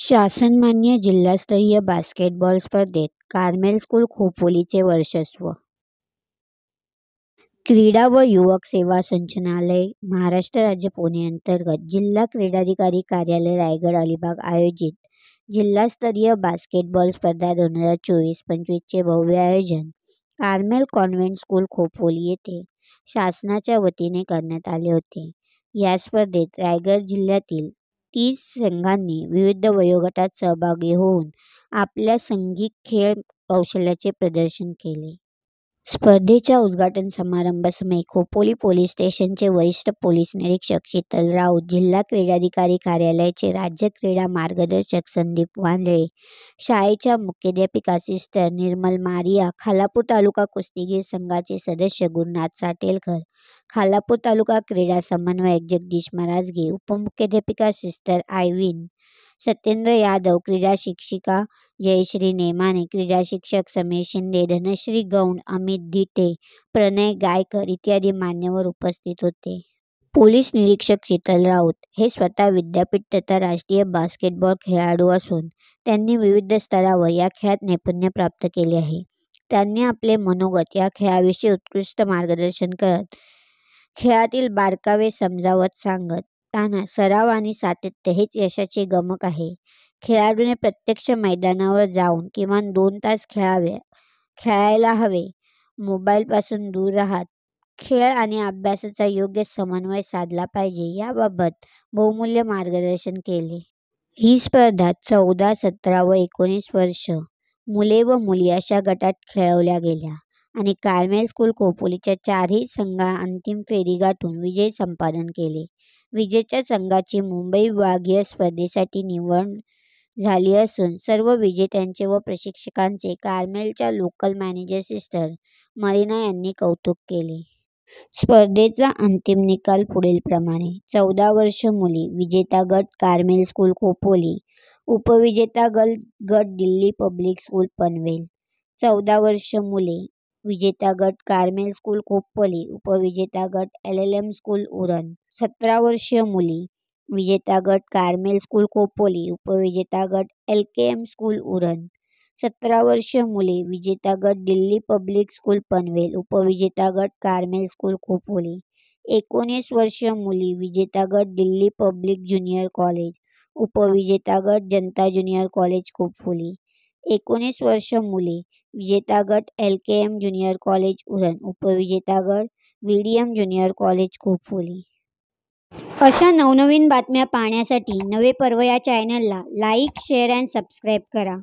शासनमान्य जिल्हास्तरीय बास्केटबॉल स्पर्धेत Carmel school खोपोलीचे वर्चस्व. क्रीडा व युवक सेवा संचालनालय, महाराष्ट्र राज्य पुणे अंतर्गत जिल्हा क्रीडाधिकारी कार्यालय रायगड अलिबाग आयोजित जिल्हास्तरीय बास्केटबॉल स्पर्धा 2024-25 चे भव्य आयोजन कार्मेल कॉन्व्हेंट स्कूल खोपोली येथे शासनाच्या वतीने करण्यात आले होते. या स्पर्धेत रायगड जिल्ह्यातील 30 संघांनी विविध वयोगटात सहभागी होऊन आपल्या संघिक खेळ कौशल्याचे प्रदर्शन केले. स्पर्धेच्या उद्घाटन समारंभासमयी खोपोली पोलीस स्टेशनचे वरिष्ठ पोलीस निरीक्षक शीतल राऊत, जिल्हा क्रीडाधिकारी कार्यालयाचे राज्य क्रीडा मार्गदर्शक संदीप वांजळे, शाळेच्या मुख्याध्यापिका सिस्टर निर्मल मारिया, खालापूर तालुका कुस्तीगीर संघाचे सदस्य गुरुनाथ साटेलकर, खालापूर तालुका क्रीडा समन्वयक जगदीश मराजगे, उपमुख्याध्यापिका सिस्टर आयविन सत्येंद्र यादव, क्रीडा शिक्षिका जयश्री नेमाने, क्रीडा शिक्षक समीर शिंदे, धनश्री गौंड, अमित धिटे, प्रणय गायकर इत्यादी मान्यवर उपस्थित होते. पोलीस निरीक्षक शीतल राऊत हे स्वतः विद्यापीठ तथा राष्ट्रीय बास्केटबॉल खेळाडू असून त्यांनी विविध स्तरावर या खेळात नैपुण्य प्राप्त केले आहे. त्यांनी आपले मनोगत या खेळाविषयी उत्कृष्ट मार्गदर्शन करत खेळातील बारकावे समजावत सांगताना सराव आणि सातत्य हेच यशाचे गमक आहे. खेळाडूने प्रत्यक्ष मैदानावर जाऊन किमान 2 तास खेळायला हवे. मोबाईलपासून दूर राहत खेळ आणि अभ्यासाचा योग्य समन्वय साधला पाहिजे याबाबत बहुमूल्य मार्गदर्शन केले. ही स्पर्धा 14, 17 व 19 वर्ष मुले व मुली अशा गटात खेळवल्या गेल्या आणि कार्मेल स्कूल खोपोलीच्या 4ही संघांनी अंतिम फेरी गाठून विजय संपादन केले. विजेत्या संघाची मुंबई विभागीय स्पर्धेसाठी निवड झाली असून सर्व विजेत्यांचे व प्रशिक्षकांचे कार्मेलच्या लोकल मॅनेजर सिस्टर मरीना यांनी कौतुक केले. स्पर्धेचा अंतिम निकाल पुढीलप्रमाणे. 14 वर्ष मुली विजेता गट कार्मेल स्कूल खोपोली, उपविजेता गट दिल्ली पब्लिक स्कूल पनवेल. 14 वर्ष मुले विजेता गट कार्मेल स्कूल खोपोली, उपविजेता गट LLM स्कूल उरण. 17 वर्षीय मुली विजेता गट कार्मेल स्कूल खोपोली, उपविजेता गट LKM स्कूल उरण. 17 वर्षीय मुले विजेता गट दिल्ली पब्लिक स्कूल पनवेल, उपविजेता गट कार्मेल स्कूल खोपोली. 19 वर्षीय मुली विजेता गट दिल्ली पब्लिक ज्युनियर कॉलेज, उपविजेता गट जनता ज्युनियर कॉलेज खोपोली. 19 वर्ष मुले विजेता गट LKM ज्युनियर कॉलेज उरण, उपविजेता गट VDM ज्युनियर कॉलेज खोपोली. अशा नवनवीन बातम्या पाहण्यासाठी नवे पर्व या चॅनलला लाईक, शेअर अँड सबस्क्राईब करा.